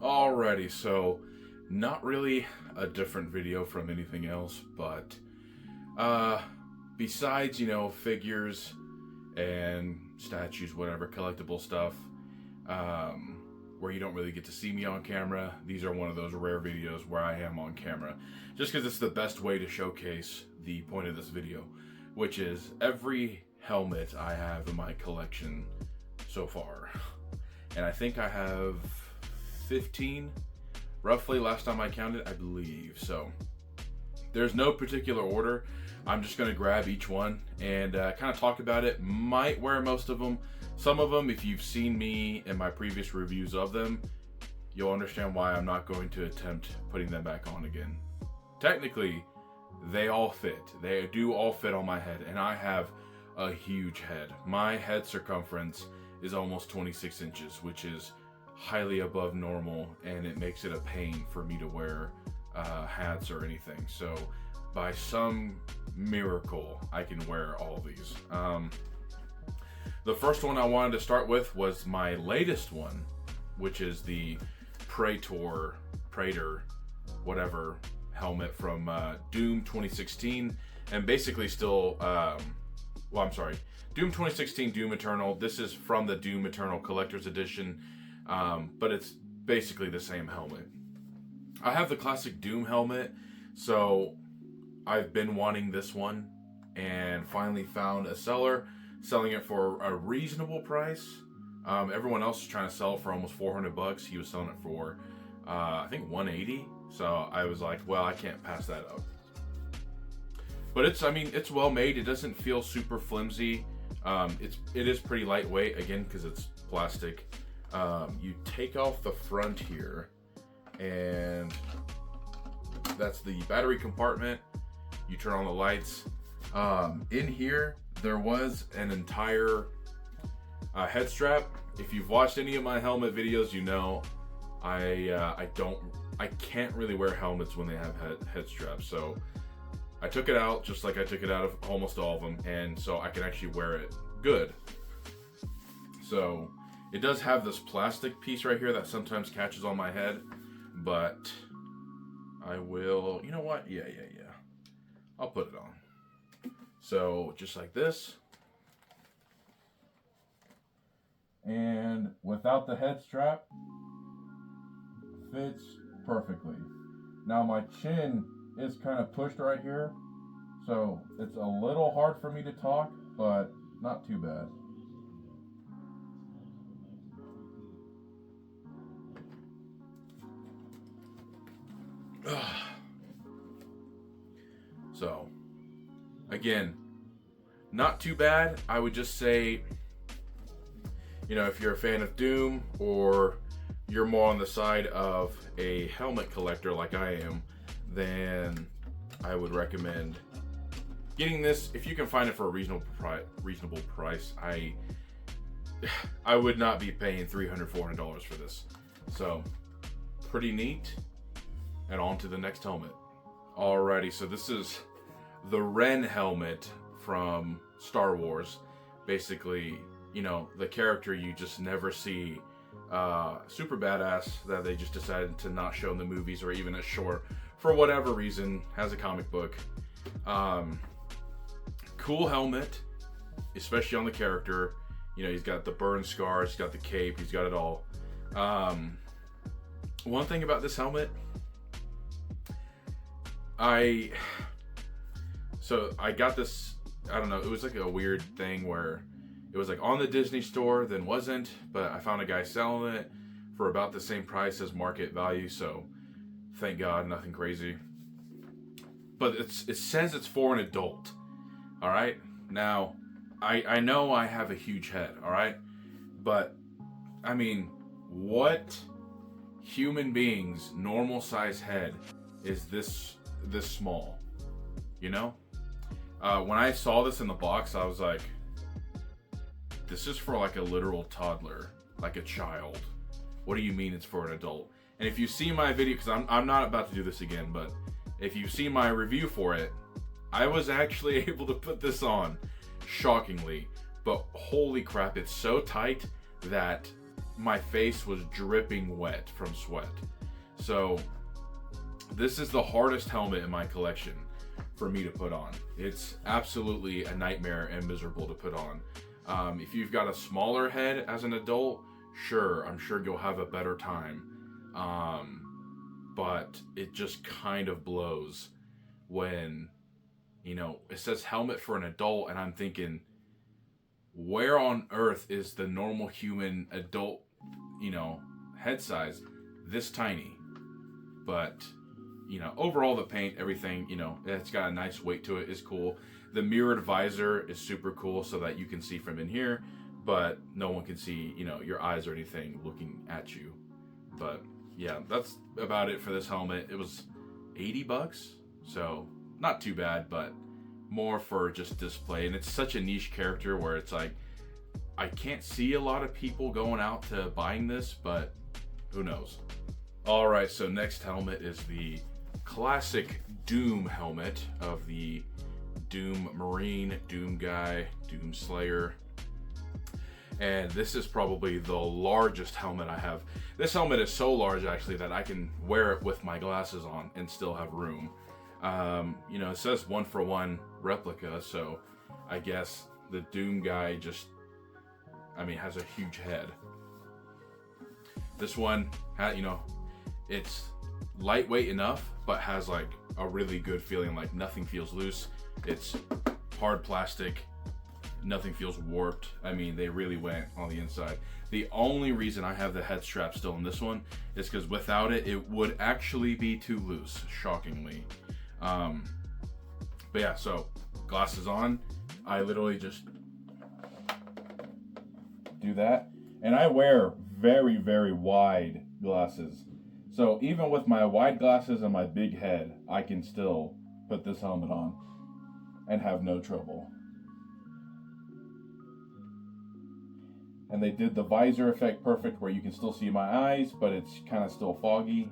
Alrighty, so not really a different video from anything else, but besides, figures and statues, whatever, collectible stuff, where you don't really get to see me on camera, these are one of those rare videos where I am on camera. Just because it's the best way to showcase the point of this video, which is every helmet I have in my collection so far. And I think I have 15, roughly, last time I counted, I believe. So there's no particular order. I'm just going to grab each one and kind of talk about it. Might wear most of them. Some of them, if you've seen me in my previous reviews of them, you'll understand why I'm not going to attempt putting them back on again. Technically, they all fit. They do all fit on my head, and I have a huge head. My head circumference is almost 26 inches, which is highly above normal, and it makes it a pain for me to wear hats or anything. So by some miracle, I can wear all these. The first one I wanted to start with was my latest one, which is the Praetor, whatever, helmet from Doom 2016, and basically still, Doom 2016, Doom Eternal. This is from the Doom Eternal Collector's Edition, but it's basically the same helmet. I have the classic Doom helmet, so I've been wanting this one, and finally found a seller selling it for a reasonable price. Everyone else is trying to sell it for almost $400. He was selling it for, I think, $180. So I was like, well, I can't pass that up. But it's well made. It doesn't feel super flimsy. It is pretty lightweight, again, because it's plastic. You take off the front here, and that's the battery compartment. You turn on the lights. In here, there was an entire head strap. If you've watched any of my helmet videos, you know I can't really wear helmets when they have head straps. So I took it out, just like I took it out of almost all of them, and so I can actually wear it good. So it does have this plastic piece right here that sometimes catches on my head, but I will, you know what? Yeah. I'll put it on. So just like this. And without the head strap, fits perfectly. Now my chin is kind of pushed right here, so it's a little hard for me to talk, but not too bad. So, again, not too bad. I would just say, if you're a fan of Doom, or you're more on the side of a helmet collector like I am, then I would recommend getting this. If you can find it for a reasonable price, I would not be paying $300, $400 for this. So, pretty neat. And on to the next helmet. Alrighty, so this is the Ren helmet from Star Wars. Basically, the character you just never see. Super badass that they just decided to not show in the movies or even a short for whatever reason. Has a comic book. Cool helmet, especially on the character. He's got the burn scars, he's got the cape, he's got it all. One thing about this helmet, I got this, I don't know, it was like a weird thing where it was like on the Disney store, then wasn't, but I found a guy selling it for about the same price as market value, so thank God, nothing crazy. But it says it's for an adult, alright? Now, I know I have a huge head, alright? But, what human being's normal size head is this small? When I saw this in the box, I was like, this is for like a literal toddler, like a child. What do you mean it's for an adult? And if you see my video, because I'm not about to do this again, but if you see my review for it, I was actually able to put this on, shockingly. But holy crap, it's so tight that my face was dripping wet from sweat. So this is the hardest helmet in my collection for me to put on. It's absolutely a nightmare and miserable to put on. If you've got a smaller head as an adult, sure, I'm sure you'll have a better time. But it just kind of blows when, you know, it says helmet for an adult, and I'm thinking, where on earth is the normal human adult, you know, head size this tiny? But, you know, overall the paint, everything, you know, it's got a nice weight to it, is cool. The mirrored visor is super cool so that you can see from in here, but no one can see, you know, your eyes or anything looking at you. But yeah, that's about it for this helmet. It was $80, so not too bad, but more for just display. And it's such a niche character where it's like, I can't see a lot of people going out to buying this, but who knows. All right, so next helmet is the classic Doom helmet of the Doom Marine, Doom Guy, Doom Slayer. And this is probably the largest helmet I have. This helmet is so large actually that I can wear it with my glasses on and still have room. You know, it says 1-for-1 replica, so I guess the Doom Guy just, I mean, has a huge head. This one, you know, it's lightweight enough, but has like a really good feeling, like nothing feels loose. It's hard plastic, nothing feels warped. I mean, they really went on the inside. The only reason I have the head strap still in this one is because without it, it would actually be too loose, shockingly. But yeah, so glasses on, I literally just do that. And I wear very, very wide glasses. So even with my wide glasses and my big head, I can still put this helmet on and have no trouble. And they did the visor effect perfect where you can still see my eyes, but it's kind of still foggy.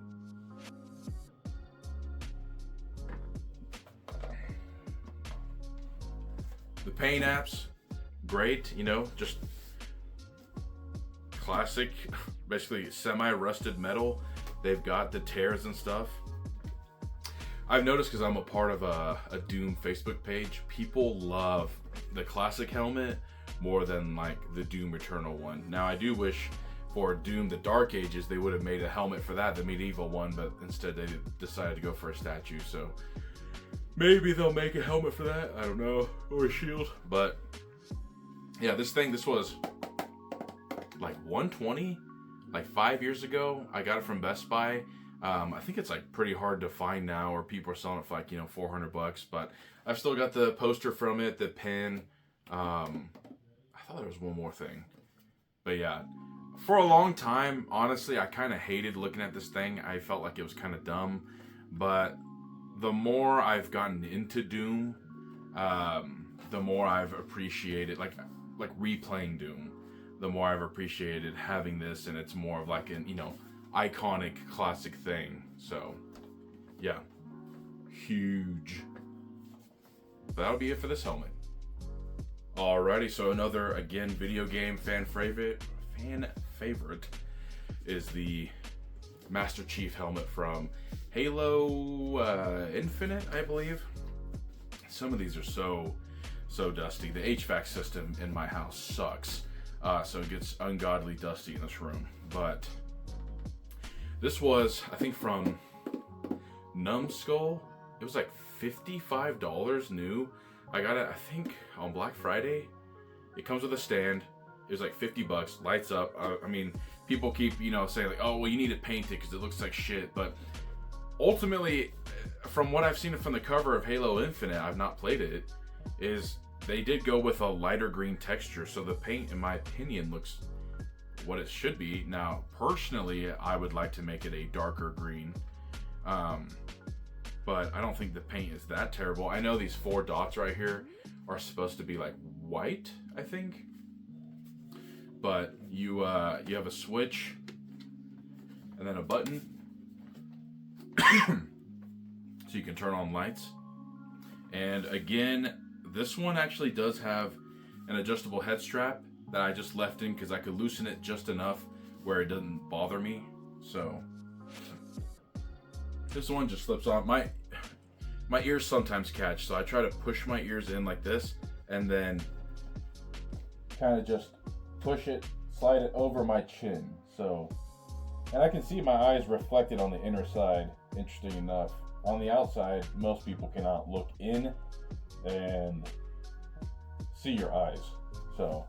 The paint apps, great, you know, just classic, basically semi-rusted metal. They've got the tears and stuff. I've noticed, because I'm a part of a Doom Facebook page, people love the classic helmet more than like the Doom Eternal one. Now I do wish for Doom the Dark Ages they would have made a helmet for that, the medieval one, but instead they decided to go for a statue. So maybe they'll make a helmet for that, I don't know, or a shield. But yeah, this was like $120 like 5 years ago. I got it from Best Buy. I think it's like pretty hard to find now, or people are selling it for like, you know, $400. But I've still got the poster from it, the pin. I thought there was one more thing, but yeah, for a long time, honestly, I kind of hated looking at this thing. I felt like it was kind of dumb. But the more I've gotten into Doom, the more I've appreciated, like replaying Doom, the more I've appreciated having this, and it's more of like an, you know, iconic classic thing. So yeah, huge. But that'll be it for this helmet. Alrighty, so another, again, video game fan favorite is the Master Chief helmet from Halo Infinite, I believe. Some of these are so dusty. The HVAC system in my house sucks, so it gets ungodly dusty in this room. But this was, I think, from Numbskull. It was like $55 new. I got it, I think, on Black Friday. It comes with a stand. It was like $50, lights up. I mean, people keep, you know, saying like, oh, well, you need to paint it because it looks like shit. But ultimately, from what I've seen from the cover of Halo Infinite, I've not played it, is they did go with a lighter green texture. So the paint, in my opinion, looks what it should be. Now, personally, I would like to make it a darker green. But I don't think the paint is that terrible. I know these 4 dots right here are supposed to be like white, I think. But you have a switch and then a button, so you can turn on lights. And again, this one actually does have an adjustable head strap that I just left in because I could loosen it just enough where it doesn't bother me. So this one just slips on. My ears sometimes catch, so I try to push my ears in like this and then kind of just push it, slide it over my chin. So, and I can see my eyes reflected on the inner side, interesting enough. On the outside, most people cannot look in and see your eyes. So,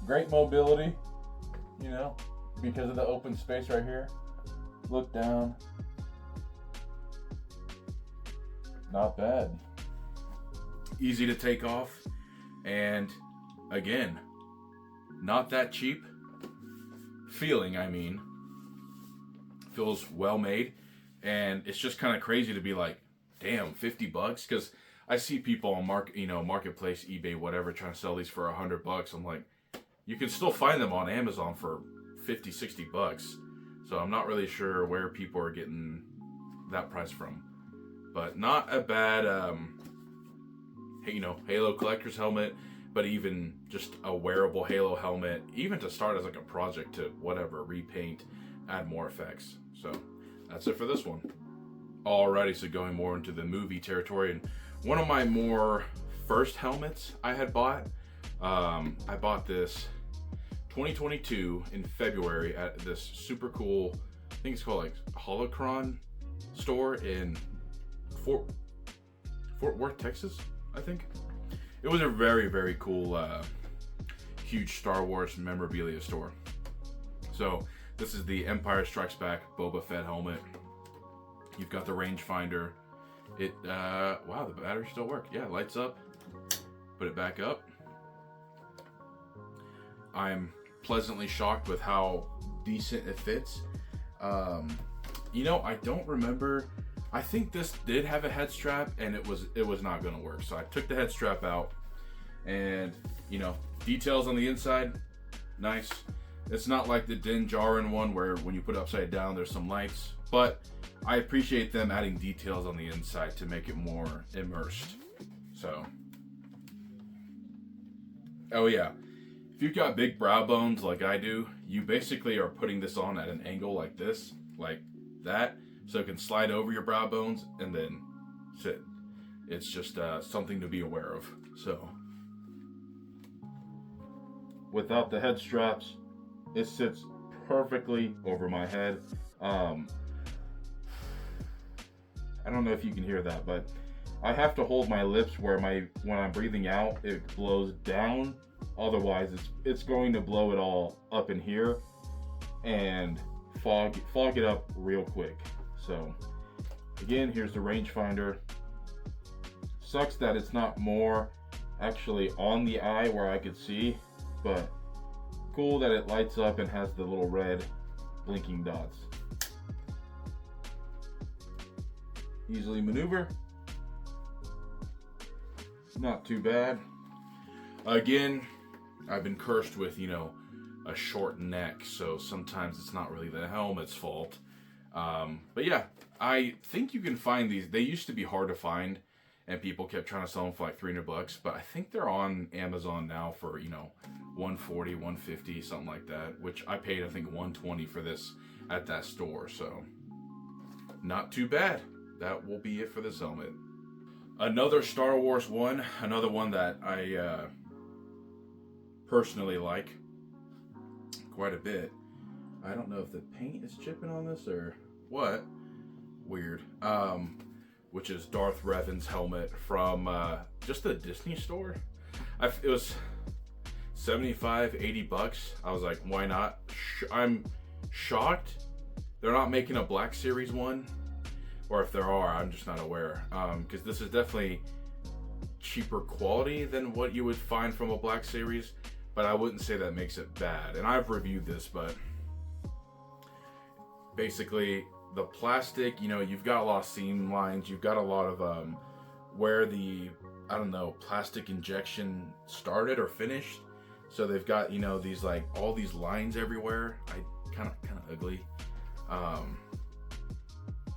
great mobility, you know, because of the open space right here. Look down. Not bad. Easy to take off. And again, not that cheap. Feeling, I mean. Feels well made. And it's just kind of crazy to be like, damn, $50? Because I see people on Marketplace, eBay, whatever, trying to sell these for $100. I'm like, you can still find them on Amazon for $50-$60. So I'm not really sure where people are getting that price from. But not a bad, Halo collector's helmet, but even just a wearable Halo helmet, even to start as like a project to whatever, repaint, add more effects. So that's it for this one. Alrighty, so going more into the movie territory, and one of my more first helmets I had bought, I bought this 2022 in February at this super cool, I think it's called like Holocron store in Fort Worth, Texas, I think. It was a very, very cool, huge Star Wars memorabilia store. So this is the Empire Strikes Back Boba Fett helmet. You've got the rangefinder. It, wow, the batteries still work. Yeah, lights up. Put it back up. I'm pleasantly shocked with how decent it fits. I don't remember. I think this did have a head strap, and it was not going to work. So I took the head strap out, and details on the inside, nice. It's not like the Din Djarin one where when you put it upside down, there's some lights, but I appreciate them adding details on the inside to make it more immersed. So, oh yeah, if you've got big brow bones like I do, you basically are putting this on at an angle like this, like that, so it can slide over your brow bones and then sit. It's just something to be aware of. So, without the head straps, it sits perfectly over my head. I don't know if you can hear that, but I have to hold my lips where when I'm breathing out, it blows down. Otherwise, it's going to blow it all up in here and fog it up real quick. So again, here's the rangefinder. Sucks that it's not more actually on the eye where I could see, but cool that it lights up and has the little red blinking dots. Easily maneuver. Not too bad. Again, I've been cursed with, a short neck, so sometimes it's not really the helmet's fault. But yeah, I think you can find these. They used to be hard to find, and people kept trying to sell them for like $300, but I think they're on Amazon now for, $140, $150, something like that, which I paid, I think, $120 for this at that store, so not too bad. That will be it for this helmet. Another Star Wars one, another one that I personally like quite a bit. I don't know if the paint is chipping on this or what. Weird. Which is Darth Revan's helmet from just the Disney store. It was $75-$80. I was like, why not? I'm shocked they're not making a Black Series one, or if there are, I'm just not aware. Because this is definitely cheaper quality than what you would find from a Black Series, but I wouldn't say that makes it bad. And I've reviewed this, but basically the plastic, you've got a lot of seam lines, you've got a lot of where the plastic injection started or finished. So they've got these like all these lines everywhere. Kind of ugly.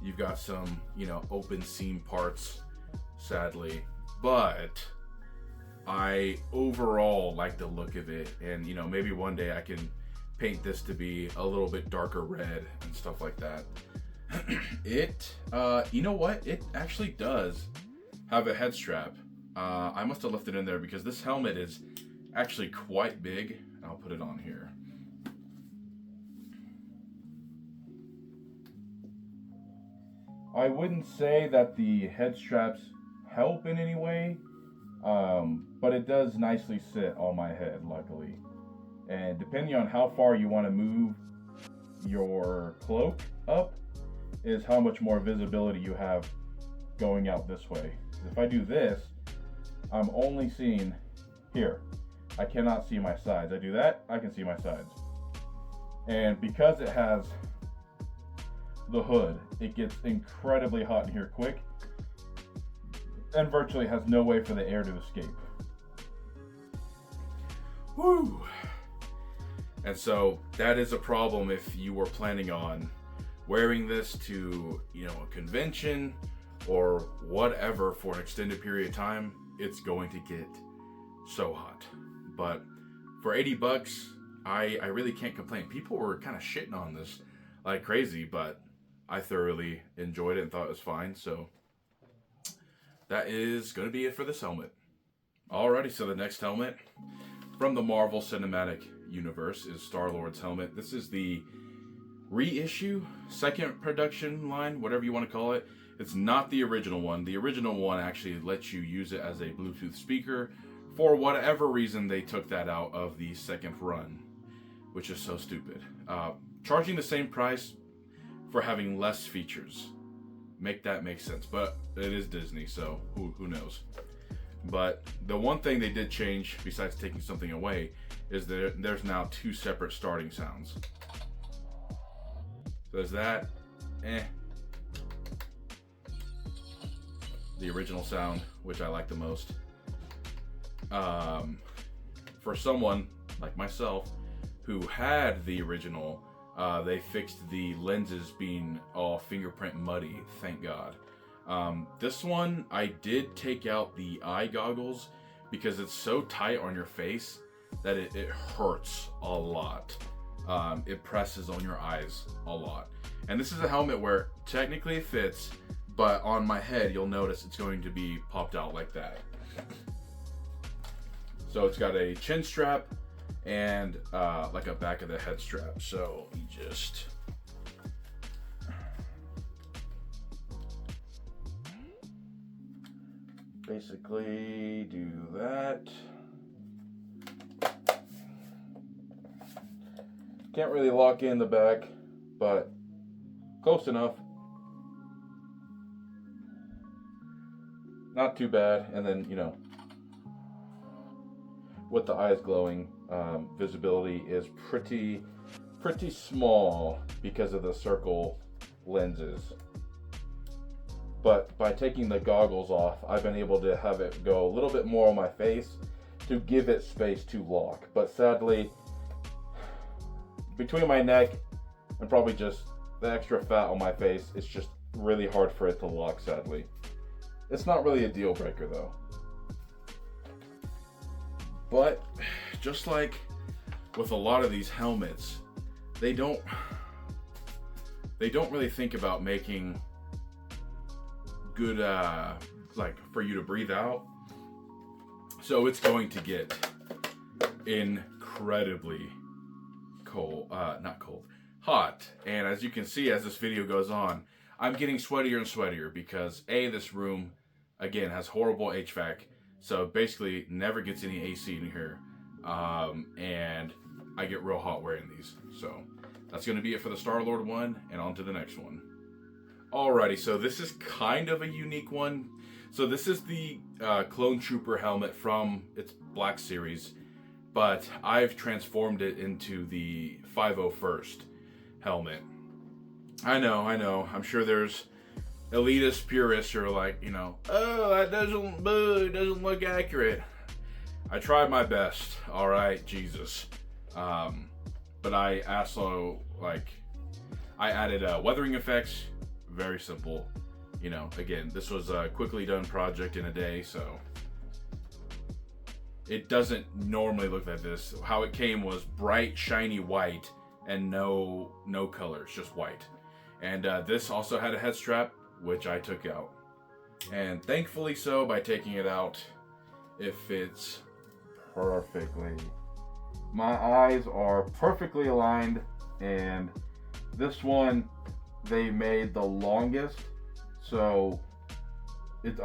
You've got some open seam parts, sadly, but I overall like the look of it, and maybe one day I can paint this to be a little bit darker red and stuff like that. You know what? It actually does have a head strap. I must have left it in there because this helmet is actually quite big. I'll put it on here. I wouldn't say that the head straps help in any way, but it does nicely sit on my head, luckily. And depending on how far you want to move your cloak up is how much more visibility you have going out this way. If I do this, I'm only seeing here. I cannot see my sides. I do that, I can see my sides. And because it has the hood, it gets incredibly hot in here quick and virtually has no way for the air to escape. Woo! And so that is a problem if you were planning on wearing this to, a convention or whatever for an extended period of time. It's going to get so hot. But for $80, I really can't complain. People were kind of shitting on this like crazy, but I thoroughly enjoyed it and thought it was fine. So that is going to be it for this helmet. Alrighty, so the next helmet from the Marvel Cinematic Universe is Star-Lord's helmet. This is the reissue, second production line, whatever you want to call it. It's not the original one. The original one actually lets you use it as a Bluetooth speaker. For whatever reason, they took that out of the second run, which is so stupid. Charging the same price for having less features. Make that make sense, but it is Disney, so who knows. But the one thing they did change, besides taking something away, is that there's now two separate starting sounds. So there's that, the original sound, which I like the most. For someone like myself who had the original, they fixed the lenses being all fingerprint muddy, thank God. This one, I did take out the eye goggles because it's so tight on your face that it hurts a lot. It presses on your eyes a lot. And this is a helmet where technically it fits, but on my head, you'll notice it's going to be popped out like that. So it's got a chin strap and like a back of the head strap. So you just basically do that. Can't really lock in the back, but close enough. Not too bad. And then, with the eyes glowing, visibility is pretty small because of the circle lenses. But by taking the goggles off, I've been able to have it go a little bit more on my face to give it space to lock. But sadly, between my neck and probably just the extra fat on my face, it's just really hard for it to lock, sadly. It's not really a deal breaker though. But just like with a lot of these helmets, they don't really think about making good like for you to breathe out. So it's going to get incredibly hot. And as you can see, as this video goes on, I'm getting sweatier and sweatier because this room again has horrible HVAC. So basically never gets any AC in here. And I get real hot wearing these. So that's going to be it for the Star-Lord one, and on to the next one. Alrighty, so this is kind of a unique one. So this is the Clone Trooper helmet from its Black Series, but I've transformed it into the 501st helmet. I know. I'm sure there's elitist purists who are like, oh, that doesn't look accurate. I tried my best, alright, Jesus. But I also, I added weathering effects, very simple. Again, this was a quickly done project in a day, so it doesn't normally look like this. How it came was bright, shiny white and no colors, just white. And this also had a head strap, which I took out. And thankfully so, by taking it out, it fits perfectly. My eyes are perfectly aligned, and this one they made the longest, so it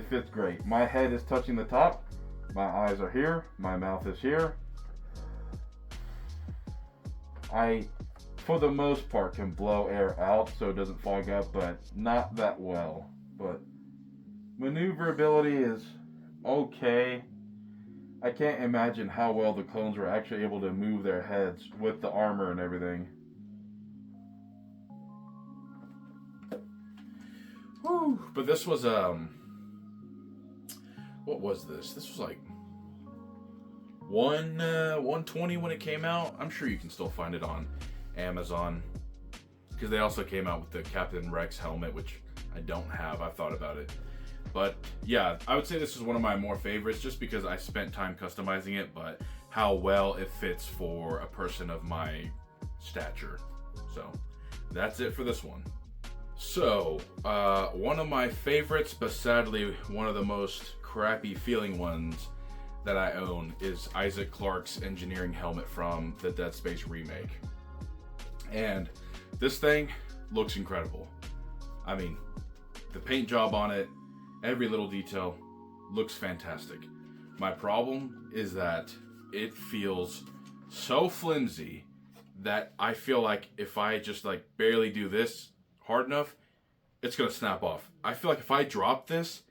fits great. My head is touching the top, my eyes are here, my mouth is here. I, for the most part, can blow air out so it doesn't fog up, but not that well. But maneuverability is okay. I can't imagine how well the clones were actually able to move their heads with the armor and everything. Whew. But this was what was this? This was like 120 when it came out. I'm sure you can still find it on Amazon, because they also came out with the Captain Rex helmet, which I don't have. I've thought about it. But yeah, I would say this is one of my more favorites just because I spent time customizing it, but how well it fits for a person of my stature. So that's it for this one. So one of my favorites, but sadly one of the most crappy feeling ones that I own, is Isaac Clarke's engineering helmet from the Dead Space remake. And this thing looks incredible. I mean, the paint job on it, every little detail looks fantastic. My problem is that it feels so flimsy that I feel like if I just like barely do this hard enough, it's gonna snap off. I feel like if I drop this,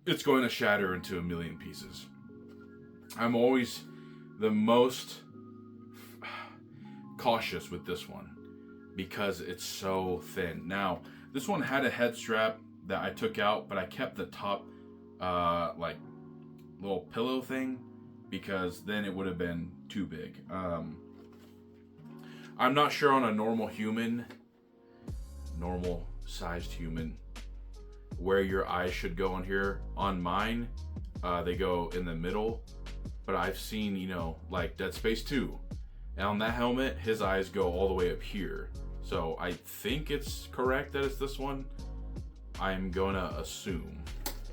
it's going to shatter into a million pieces. I'm always the most cautious with this one because it's so thin. Now, this one had a head strap that I took out, but I kept the top like little pillow thing because then it would have been too big. I'm not sure on a normal sized human, where your eyes should go on here. On mine, they go in the middle, but I've seen, like Dead Space 2, and on that helmet, his eyes go all the way up here. So I think it's correct that it's this one. I'm gonna assume.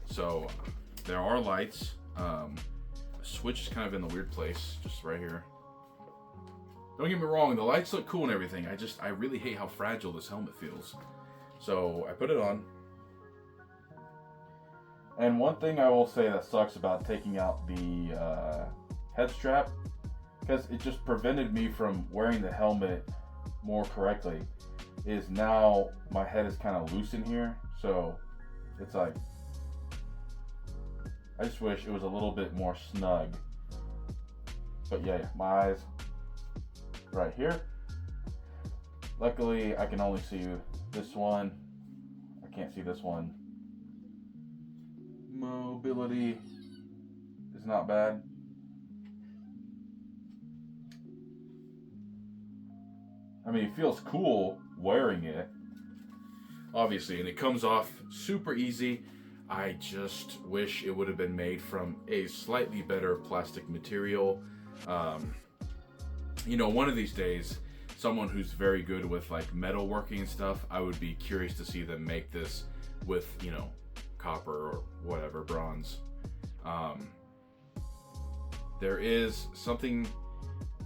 So there are lights. The switch is kind of in the weird place, just right here. Don't get me wrong, the lights look cool and everything. I really hate how fragile this helmet feels. So I put it on. And one thing I will say that sucks about taking out the head strap, because it just prevented me from wearing the helmet more correctly, is now my head is kind of loose in here. So it's like, I just wish it was a little bit more snug. But yeah, my eyes right here. Luckily, I can only see this one. I can't see this one. Mobility is not bad. I mean, it feels cool wearing it, obviously, and it comes off super easy. I just wish it would have been made from a slightly better plastic material. One of these days, someone who's very good with like metal working and stuff, I would be curious to see them make this with, copper or whatever, bronze. There is something,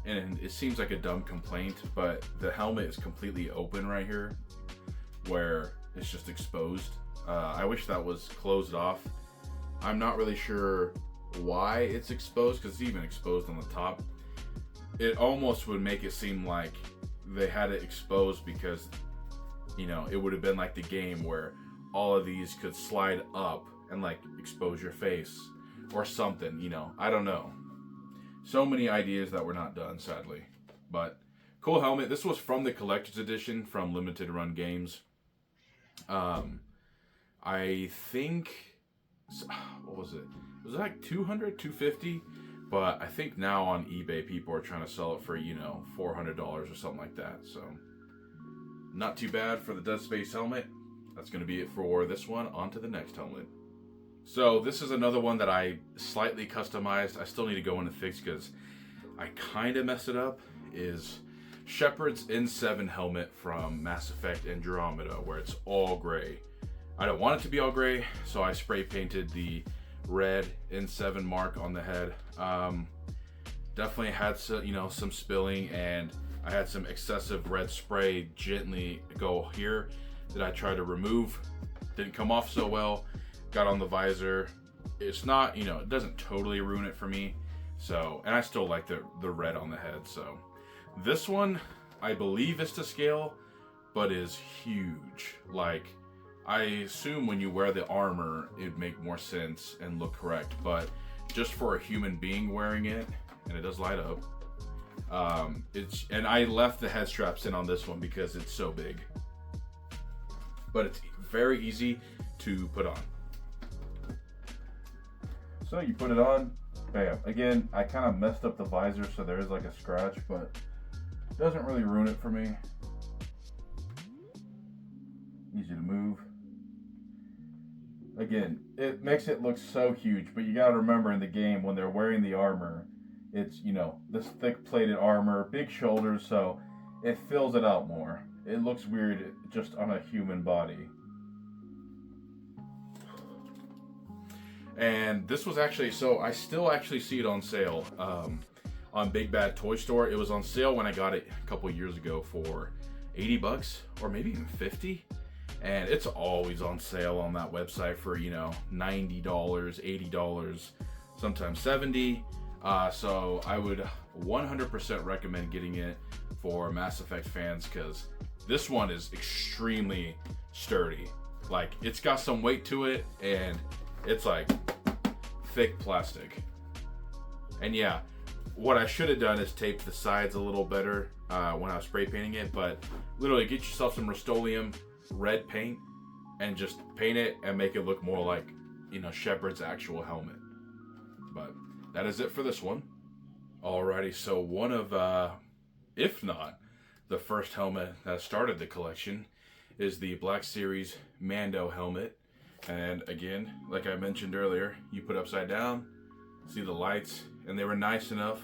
and it seems like a dumb complaint, but the helmet is completely open right here, where it's just exposed. I wish that was closed off. I'm not really sure why it's exposed, because it's even exposed on the top. It almost would make it seem like they had it exposed because, it would have been like the game where all of these could slide up and like expose your face or something, I don't know. So many ideas that were not done, sadly. But cool helmet. This was from the collector's edition from Limited Run Games. I think, what was it? It was like $200, $250, but I think now on eBay people are trying to sell it for, $400 or something like that. So not too bad for the Dead Space helmet. That's going to be it for this one. On to the next helmet. So this is another one that I slightly customized. I still need to go in and fix because I kind of messed it up. Is Shepard's N7 helmet from Mass Effect Andromeda, where it's all gray. I don't want it to be all gray, so I spray painted the red N7 mark on the head. Definitely had some spilling, and I had some excessive red spray gently go here that I tried to remove. Didn't come off so well. Got on the visor. It's not, it doesn't totally ruin it for me. So, and I still like the red on the head. So this one, I believe is to scale, but is huge. Like, I assume when you wear the armor, it'd make more sense and look correct. But just for a human being wearing it, and it does light up, and I left the head straps in on this one because it's so big. But it's very easy to put on. So you put it on, bam. Again, I kind of messed up the visor, so there is like a scratch, but it doesn't really ruin it for me. Easy to move. Again, it makes it look so huge, but you gotta remember in the game when they're wearing the armor, it's, this thick plated armor, big shoulders, so it fills it out more. It looks weird just on a human body. And this was actually, so I still actually see it on sale on Big Bad Toy Store. It was on sale when I got it a couple years ago for $80 or maybe even 50. And it's always on sale on that website for, $90, $80, sometimes $70. So I would 100% recommend getting it for Mass Effect fans because this one is extremely sturdy. Like, it's got some weight to it, and it's like thick plastic. And yeah, what I should have done is taped the sides a little better when I was spray painting it, but literally get yourself some Rust-Oleum red paint and just paint it and make it look more like, Shepard's actual helmet. But that is it for this one. Alrighty, so one of, if not the first helmet that started the collection, is the Black Series Mando helmet. And again, like I mentioned earlier, you put upside down, see the lights, and they were nice enough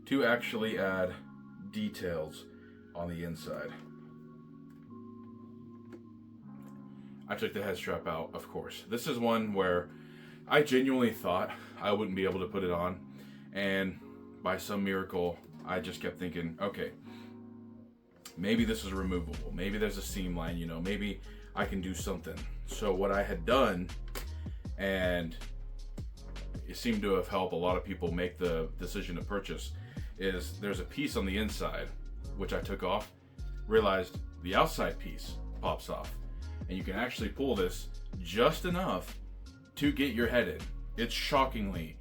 to actually add details on the inside. I took the head strap out, of course. This is one where I genuinely thought I wouldn't be able to put it on, and by some miracle, I just kept thinking, okay, maybe this is removable. Maybe there's a seam line, maybe I can do something. So what I had done, and it seemed to have helped a lot of people make the decision to purchase, is there's a piece on the inside, which I took off, realized the outside piece pops off. And you can actually pull this just enough to get your head in. It's shockingly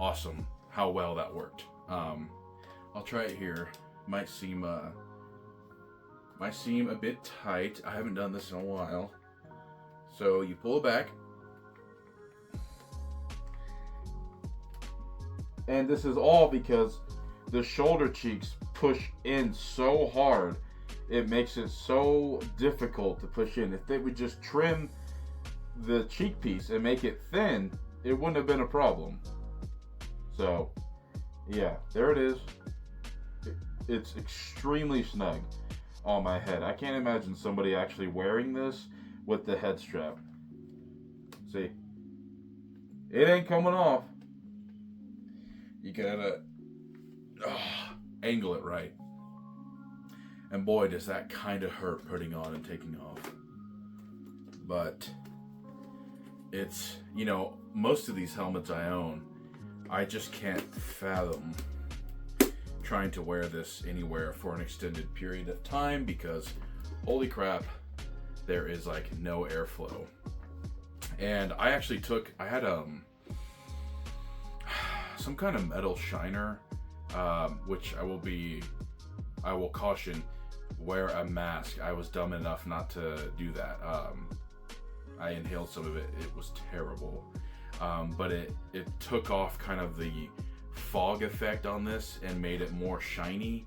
awesome how well that worked. I'll try it here. Might seem a bit tight. I haven't done this in a while. So you pull it back. And this is all because the shoulder cheeks push in so hard. It makes it so difficult to push in. If they would just trim the cheek piece and make it thin, it wouldn't have been a problem. So, yeah, there it is. It's extremely snug on my head. I can't imagine somebody actually wearing this with the head strap. See? It ain't coming off. You gotta angle it right. And boy, does that kind of hurt putting on and taking off. But it's, most of these helmets I own, I just can't fathom trying to wear this anywhere for an extended period of time because, holy crap, there is like no airflow. And I actually I had some kind of metal shiner, which I will caution, wear a mask. I was dumb enough not to do that. I inhaled some of it. It was terrible. But it took off kind of the fog effect on this and made it more shiny.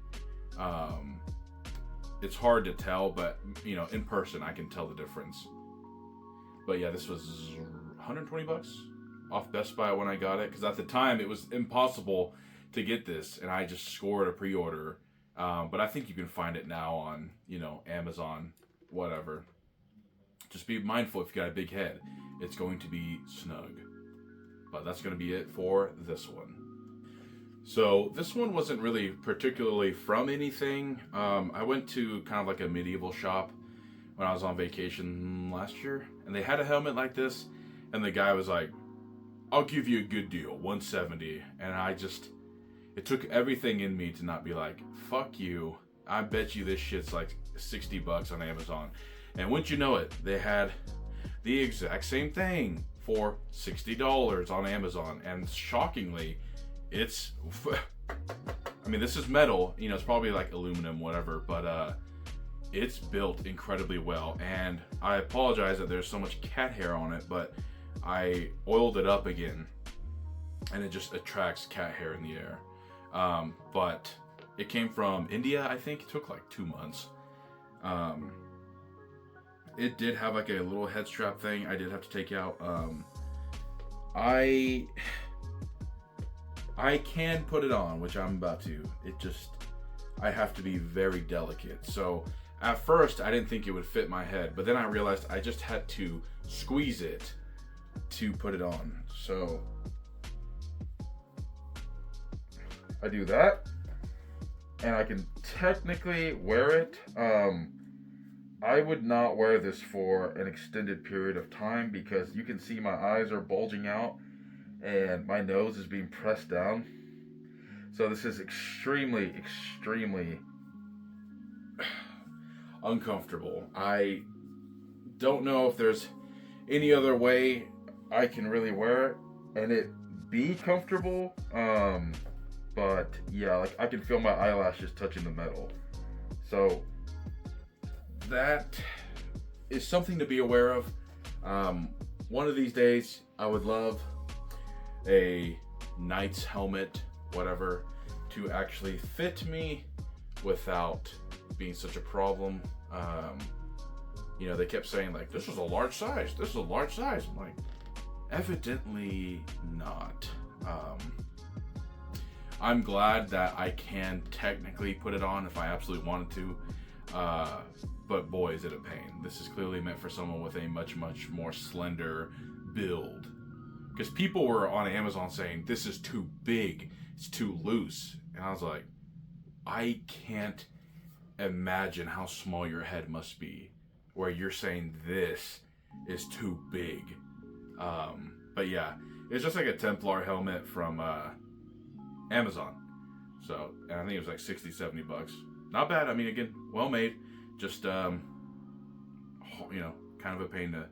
It's hard to tell, but in person I can tell the difference. But yeah, this was 120 bucks off Best Buy when I got it, because at the time it was impossible to get this, and I just scored a pre-order. But I think you can find it now on, Amazon, whatever. Just be mindful, if you got a big head, it's going to be snug. But that's going to be it for this one. So this one wasn't really particularly from anything. I went to kind of like a medieval shop when I was on vacation last year, and they had a helmet like this, and the guy was like, "I'll give you a good deal, 170. And it took everything in me to not be like, "Fuck you. I bet you this shit's like 60 bucks on Amazon." And wouldn't you know it, they had the exact same thing for $60 on Amazon. And shockingly, it's, I mean, this is metal, it's probably like aluminum, whatever, but it's built incredibly well. And I apologize that there's so much cat hair on it, but I oiled it up again, and it just attracts cat hair in the air. But it came from India, I think. It took like 2 months. It did have like a little head strap thing I did have to take out. I can put it on, which I'm about to. I have to be very delicate. So at first I didn't think it would fit my head, but then I realized I just had to squeeze it to put it on. So I do that, and I can technically wear it. I would not wear this for an extended period of time, because you can see my eyes are bulging out and my nose is being pressed down. So this is extremely, extremely uncomfortable. I don't know if there's any other way I can really wear it and it be comfortable. But yeah, like I can feel my eyelashes touching the metal. So that is something to be aware of. One of these days, I would love a knight's helmet, whatever, to actually fit me without being such a problem. They kept saying like, "This is a large size. This is a large size." I'm like, evidently not. I'm glad that I can technically put it on if I absolutely wanted to. But boy, is it a pain. This is clearly meant for someone with a much, much more slender build. Because people were on Amazon saying, "This is too big, it's too loose." And I was like, I can't imagine how small your head must be, where you're saying this is too big. But yeah, it's just like a Templar helmet from Amazon. So, and I think it was like 60, 70 bucks. Not bad. I mean, again, well made. Just, kind of a pain to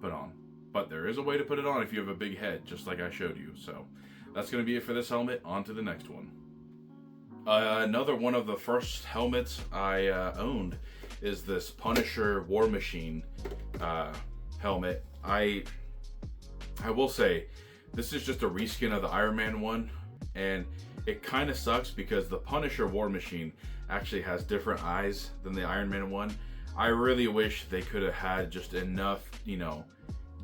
put on. But there is a way to put it on if you have a big head, just like I showed you. So that's going to be it for this helmet. On to the next one. Another one of the first helmets I owned is this Punisher War Machine helmet. I will say, this is just a reskin of the Iron Man one, and it kind of sucks because the Punisher War Machine actually has different eyes than the Iron Man one. I really wish they could have had just enough,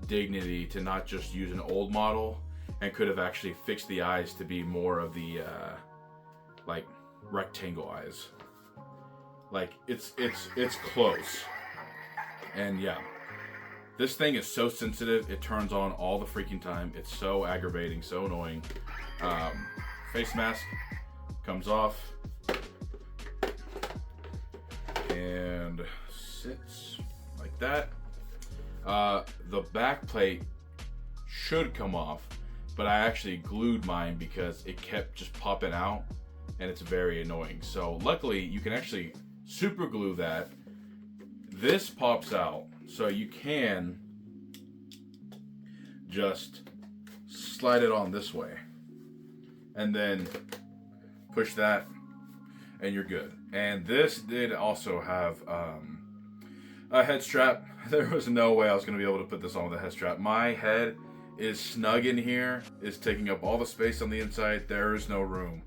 dignity to not just use an old model, and could have actually fixed the eyes to be more of the rectangle eyes. Like it's close. And yeah, this thing is so sensitive, it turns on all the freaking time. It's so aggravating, so annoying. Face mask comes off and sits like that. The back plate should come off, but I actually glued mine because it kept just popping out, and it's very annoying. So luckily you can actually super glue that. This pops out, so you can just slide it on this way and then push that and you're good. And this did also have a head strap. There was no way I was going to be able to put this on with a head strap. My head is snug in here, is taking up all the space on the inside. There is no room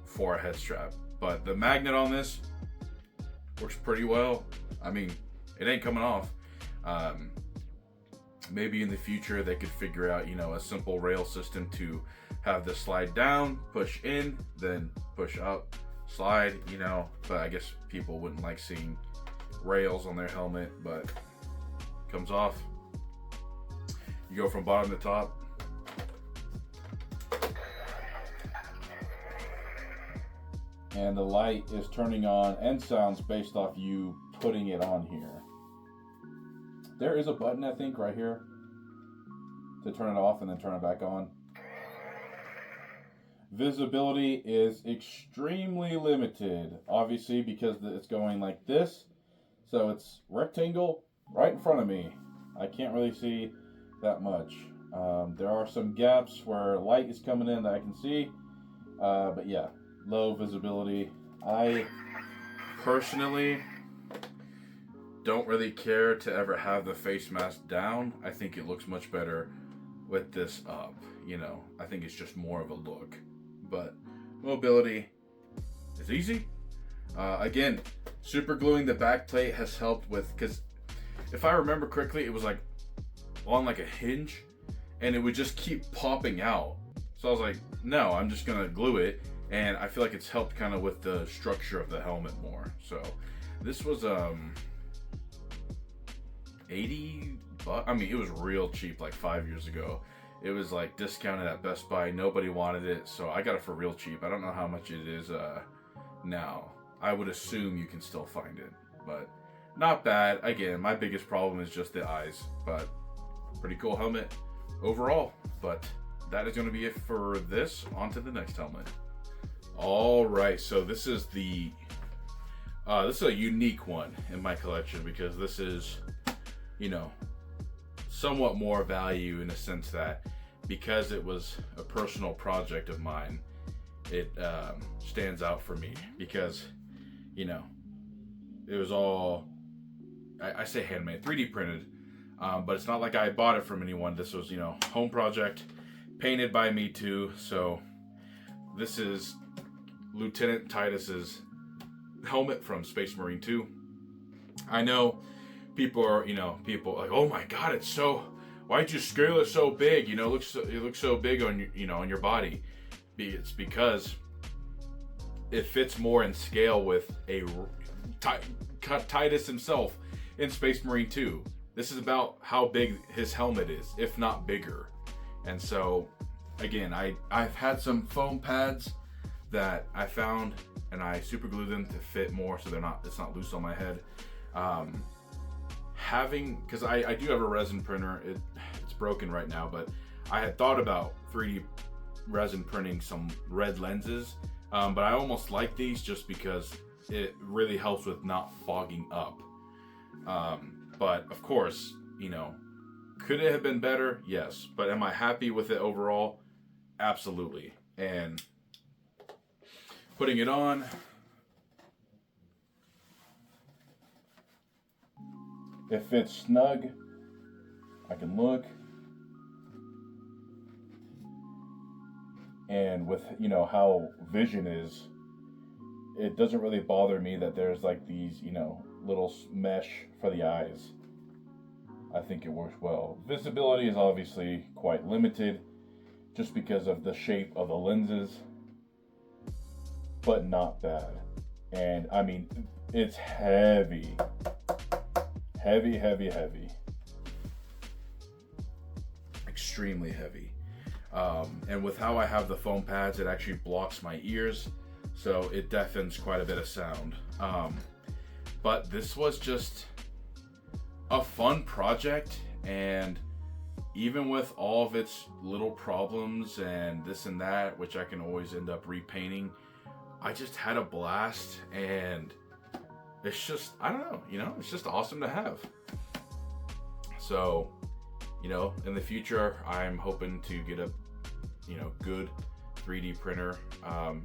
for a head strap. But the magnet on this works pretty well. I mean, it ain't coming off. Maybe in the future they could figure out, you know, a simple rail system to have this slide down, push in, then push up, slide, you know. But I guess people wouldn't like seeing rails on their helmet, but comes off. You go from bottom to top. And the light is turning on and sounds based off you putting it on here. There is a button, I think, right here to turn it off and then turn it back on. Visibility is extremely limited, obviously, because it's going like this. So it's rectangle right in front of me. I can't really see that much. There are some gaps where light is coming in that I can see. But yeah, low visibility. I personally don't really care to ever have the face mask down. I think it looks much better with this up, you know. I think it's just more of a look. But mobility is easy. Again, super gluing the back plate has helped with, because if I remember correctly, it was like on like a hinge and it would just keep popping out. So I was like, no, I'm just gonna glue it, and I feel like it's helped kind of with the structure of the helmet more. So this was 80 bucks. I mean, it was real cheap like 5 years ago. It was like discounted at Best Buy. Nobody wanted it, so I got it for real cheap. I don't know how much it is now. I would assume you can still find it, but not bad. Again, my biggest problem is just the eyes, but pretty cool helmet overall. But that is going to be it for this. On to the next helmet. All right, so this is the this is a unique one in my collection, because this is, you know, somewhat more value in the sense that because it was a personal project of mine, it stands out for me, because, you know, it was all, I say handmade, 3D printed, but it's not like I bought it from anyone. This was, you know, home project, painted by me too. So this is Lieutenant Titus's helmet from Space Marine 2. I know people are, you know, people like, oh my god, it's so, why'd you scale it so big? You know, it looks so big on your, you know, on your body. It's because it fits more in scale with a Titus himself in Space Marine 2. This is about how big his helmet is, if not bigger. And so, again, I've had some foam pads that I found, and I super glued them to fit more, so it's not loose on my head. Because I do have a resin printer. It's broken right now, but I had thought about 3D resin printing some red lenses, but I almost like these just because it really helps with not fogging up. But of course, you know, could it have been better? Yes. But am I happy with it overall? Absolutely. And putting it on, it fits snug. I can look. And with, you know, how vision is, it doesn't really bother me that there's like these, you know, little mesh for the eyes. I think it works well. Visibility is obviously quite limited just because of the shape of the lenses, but not bad. And I mean, it's heavy. Heavy, heavy, heavy. Extremely heavy. And with how I have the foam pads, it actually blocks my ears, so it deafens quite a bit of sound. But this was just a fun project, and even with all of its little problems and this and that, which I can always end up repainting, I just had a blast, and it's just, I don't know, you know, it's just awesome to have. So, you know, in the future, I'm hoping to get a, you know, good 3D printer,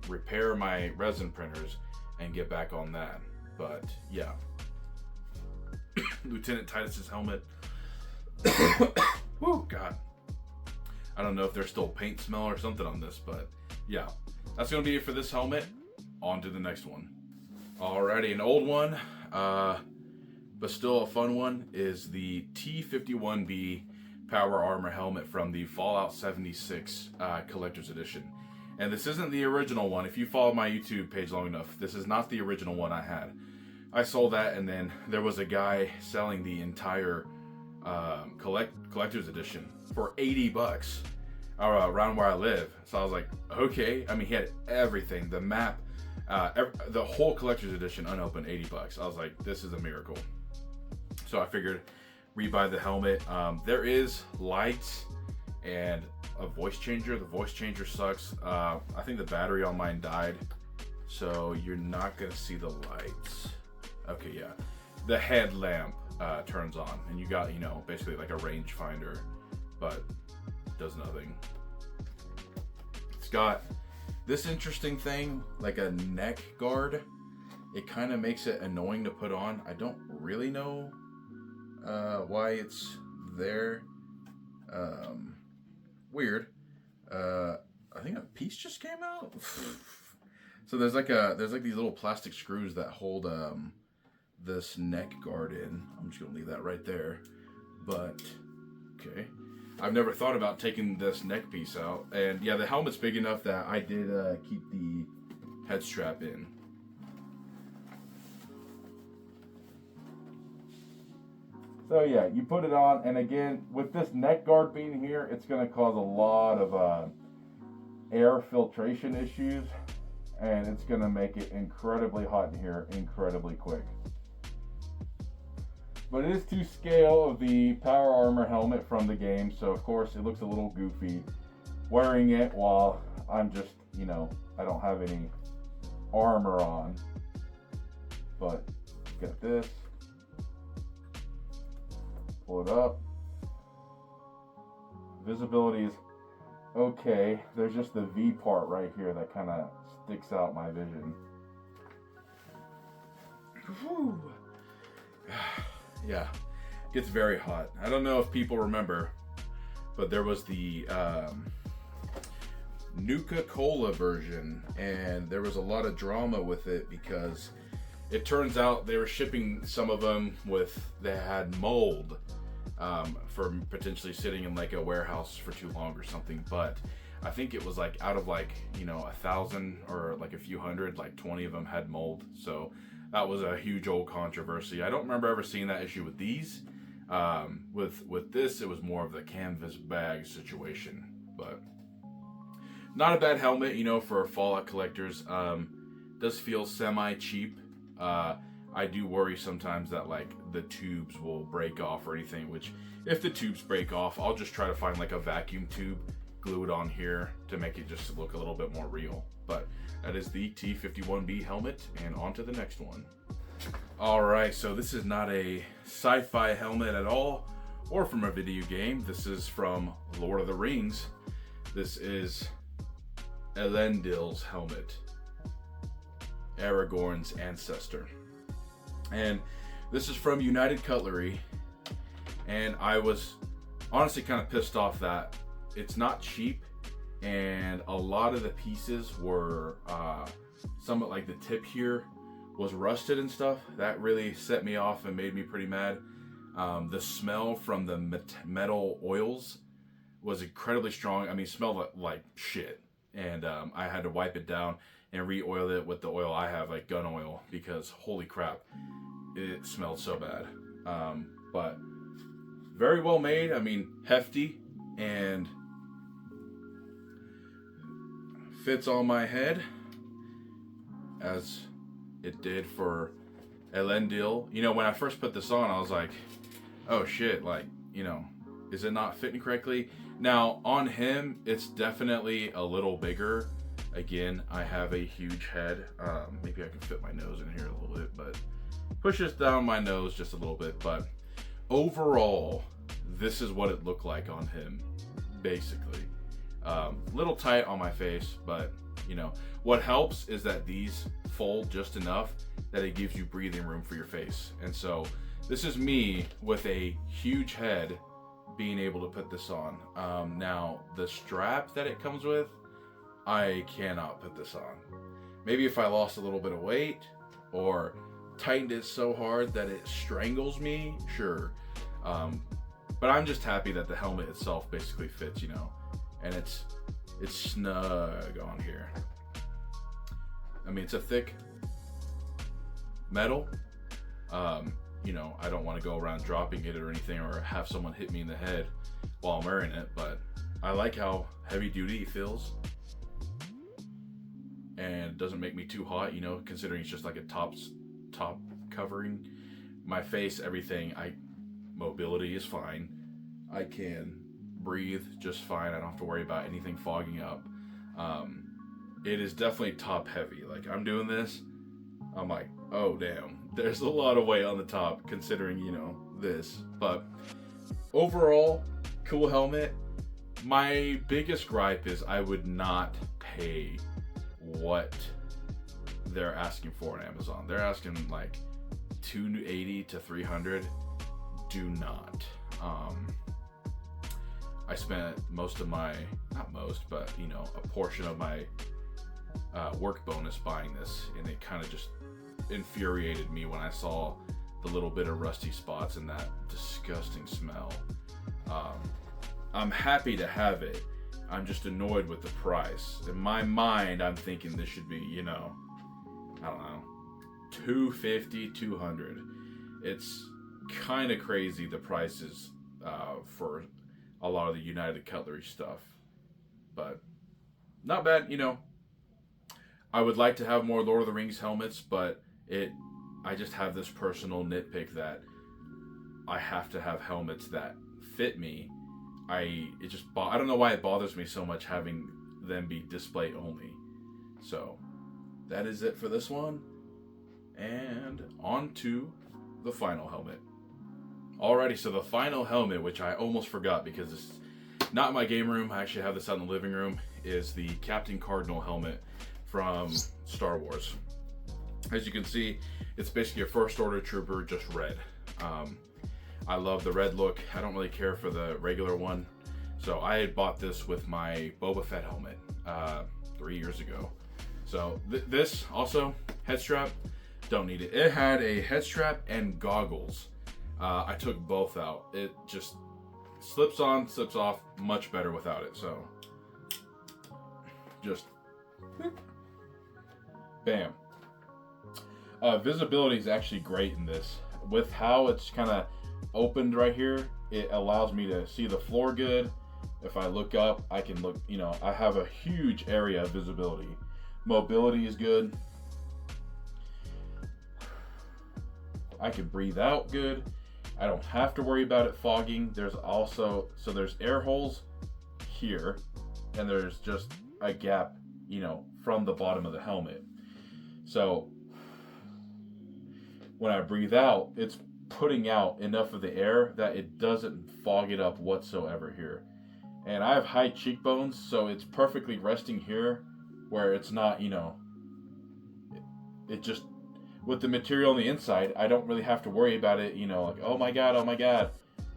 repair my resin printers, and get back on that. But yeah, Lieutenant Titus's helmet. Woo, God. I don't know if there's still paint smell or something on this, but yeah, that's gonna be it for this helmet. On to the next one. Alrighty, an old one, but still a fun one, is the T-51B Power Armor helmet from the Fallout 76 Collector's Edition. And this isn't the original one. If you follow my YouTube page long enough, this is not the original one I had. I sold that, and then there was a guy selling the entire Collector's Edition for $80 around where I live. So I was like, okay. I mean, he had everything. The map, the whole Collector's Edition unopened, $80. I was like, this is a miracle. So I figured rebuy the helmet. There is lights and a voice changer. The voice changer sucks. I think the battery on mine died, so you're not gonna see the lights. Okay, yeah. The headlamp turns on, and you got, you know, basically like a rangefinder, but does nothing. It's got this interesting thing, like a neck guard. It kind of makes it annoying to put on. I don't really know why it's there. Weird. I think a piece just came out. So there's like these little plastic screws that hold this neck guard in. I'm just gonna leave that right there. But okay, I've never thought about taking this neck piece out. And yeah, the helmet's big enough that I did keep the head strap in. So yeah, you put it on, and again, with this neck guard being here, it's going to cause a lot of air filtration issues, and it's going to make it incredibly hot in here incredibly quick. But it is to scale of the Power Armor helmet from the game, so of course it looks a little goofy wearing it while I'm just, you know, I don't have any armor on. But got this. Pull it up. Visibility is okay. There's just the V part right here that kind of sticks out my vision. Whew. Yeah, gets very hot. I don't know if people remember, but there was the Nuka-Cola version, and there was a lot of drama with it because it turns out they were shipping some of them they had mold for potentially sitting in like a warehouse for too long or something. But I think it was like out of like, you know, 1,000 or like a few hundred, like 20 of them had mold. So that was a huge old controversy. I don't remember ever seeing that issue with these. With this, it was more of the canvas bag situation. But not a bad helmet, you know, for Fallout collectors. Does feel semi-cheap. I do worry sometimes that like the tubes will break off or anything, which if the tubes break off, I'll just try to find like a vacuum tube, glue it on here to make it just look a little bit more real. But that is the T-51B helmet, and on to the next one. All right, so this is not a sci-fi helmet at all, or from a video game. This is from Lord of the Rings. This is Elendil's helmet, Aragorn's ancestor. And this is from United Cutlery, and I was honestly kind of pissed off that it's not cheap, and a lot of the pieces were somewhat like the tip here was rusted and stuff. That really set me off and made me pretty mad. The smell from the metal oils was incredibly strong. I mean, it smelled like shit, and I had to wipe it down and re-oil it with the oil I have, like gun oil, because holy crap, it smelled so bad. But very well made. I mean, hefty and fits on my head as it did for Elendil. You know, when I first put this on, I was like, oh shit, like, you know, is it not fitting correctly? Now, on him, it's definitely a little bigger. Again, I have a huge head. Maybe I can fit my nose in here a little bit, but pushes down my nose just a little bit. But overall, this is what it looked like on him, basically. Little tight on my face, but you know, what helps is that these fold just enough that it gives you breathing room for your face. And so this is me with a huge head being able to put this on. Now, the strap that it comes with, I cannot put this on. Maybe if I lost a little bit of weight or tightened it so hard that it strangles me, sure. But I'm just happy that the helmet itself basically fits, you know, and it's snug on here. I mean, it's a thick metal. You know, I don't want to go around dropping it or anything, or have someone hit me in the head while I'm wearing it, but I like how heavy duty it feels. And it doesn't make me too hot, you know, considering it's just like a top covering. My face, everything, mobility is fine. I can breathe just fine. I don't have to worry about anything fogging up. It is definitely top heavy. Like, I'm doing this, I'm like, oh damn, there's a lot of weight on the top considering, you know, this. But overall, cool helmet. My biggest gripe is I would not pay what they're asking for on Amazon. They're asking like $280 to $300. Do not. I spent most of my, not most, but you know, a portion of my work bonus buying this, and it kind of just infuriated me when I saw the little bit of rusty spots and that disgusting smell. I'm happy to have it. I'm just annoyed with the price. In my mind, I'm thinking this should be, you know, I don't know, $250, $200. It's kind of crazy, the prices for a lot of the United Cutlery stuff, but not bad, you know. I would like to have more Lord of the Rings helmets, but I just have this personal nitpick that I have to have helmets that fit me. I don't know why it bothers me so much having them be display only. So that is it for this one, and on to the final helmet. Alrighty, so the final helmet, which I almost forgot because it's not in my game room, I actually have this out in the living room, is the Captain Cardinal helmet from Star Wars. As you can see, it's basically a First Order trooper, just red. I love the red look. I don't really care for the regular one. So I had bought this with my Boba Fett helmet 3 years ago. So this also, head strap, don't need it. It had a head strap and goggles. I took both out. It just slips on, slips off, much better without it. So just bam. Visibility is actually great in this. With how it's kind of opened right here, it allows me to see the floor good. If I look up, I can look, you know, I have a huge area of visibility. Mobility is good. I can breathe out good. I don't have to worry about it fogging. There's also, so there's air holes here, and there's just a gap, you know, from the bottom of the helmet. So when I breathe out, it's putting out enough of the air that it doesn't fog it up whatsoever here. And I have high cheekbones, so it's perfectly resting here where it's not, you know, it just, with the material on the inside, I don't really have to worry about it, you know, like, oh my god,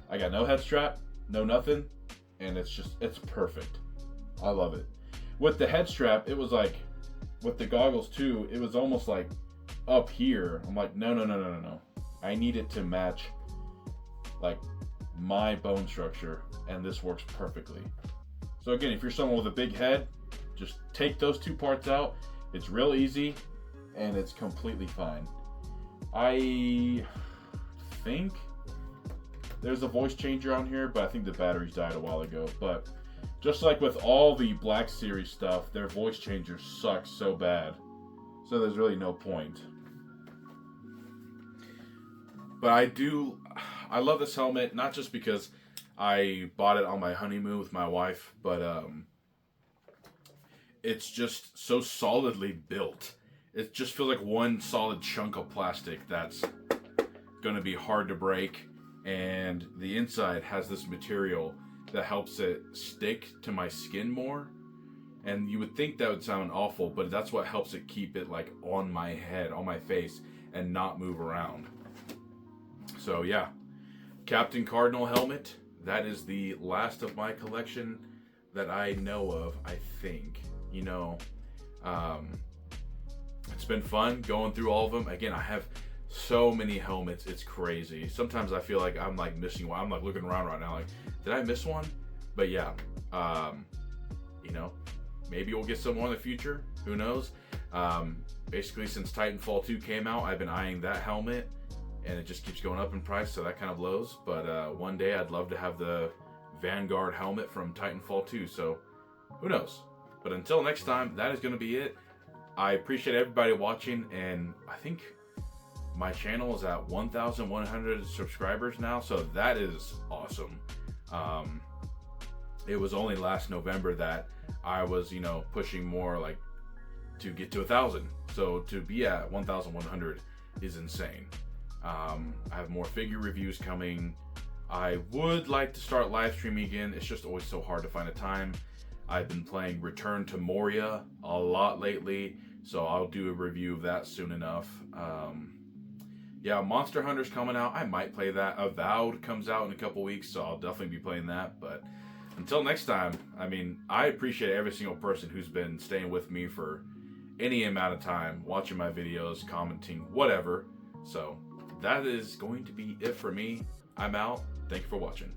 I got no head strap, no nothing, and it's perfect. I love it. With the head strap, it was like, with the goggles too, it was almost like up here. I'm like, no. I need it to match like my bone structure, and this works perfectly. So again, if you're someone with a big head, just take those two parts out. It's real easy, and it's completely fine. I think there's a voice changer on here, but I think the batteries died a while ago. But just like with all the Black Series stuff, their voice changer sucks so bad. So there's really no point. But I love this helmet, not just because I bought it on my honeymoon with my wife, but it's just so solidly built. It just feels like one solid chunk of plastic that's going to be hard to break. And the inside has this material that helps it stick to my skin more. And you would think that would sound awful, but that's what helps it keep it like on my head, on my face, and not move around. So yeah, Captain Cardinal helmet. That is the last of my collection that I know of, I think. You know, it's been fun going through all of them. Again, I have So many helmets, it's crazy. Sometimes I feel like I'm like missing one. I'm like looking around right now like, did I miss one? But yeah, you know, maybe we'll get some more in the future. Who knows? Basically, since Titanfall 2 came out, I've been eyeing that helmet, and it just keeps going up in price, so that kind of blows. But one day I'd love to have the Vanguard helmet from Titanfall 2, so who knows? But until next time, that is going to be it. I appreciate everybody watching, and I think my channel is at 1,100 subscribers now, so that is awesome. It was only last November that I was, you know, pushing more like to get to 1,000. So to be at 1,100 is insane. I have more figure reviews coming. I would like to start live streaming again. It's just always so hard to find a time. I've been playing Return to Moria a lot lately, so I'll do a review of that soon enough. Yeah, Monster Hunter's coming out. I might play that. Avowed comes out in a couple weeks, so I'll definitely be playing that. But until next time, I mean, I appreciate every single person who's been staying with me for any amount of time, watching my videos, commenting, whatever. So that is going to be it for me. I'm out. Thank you for watching.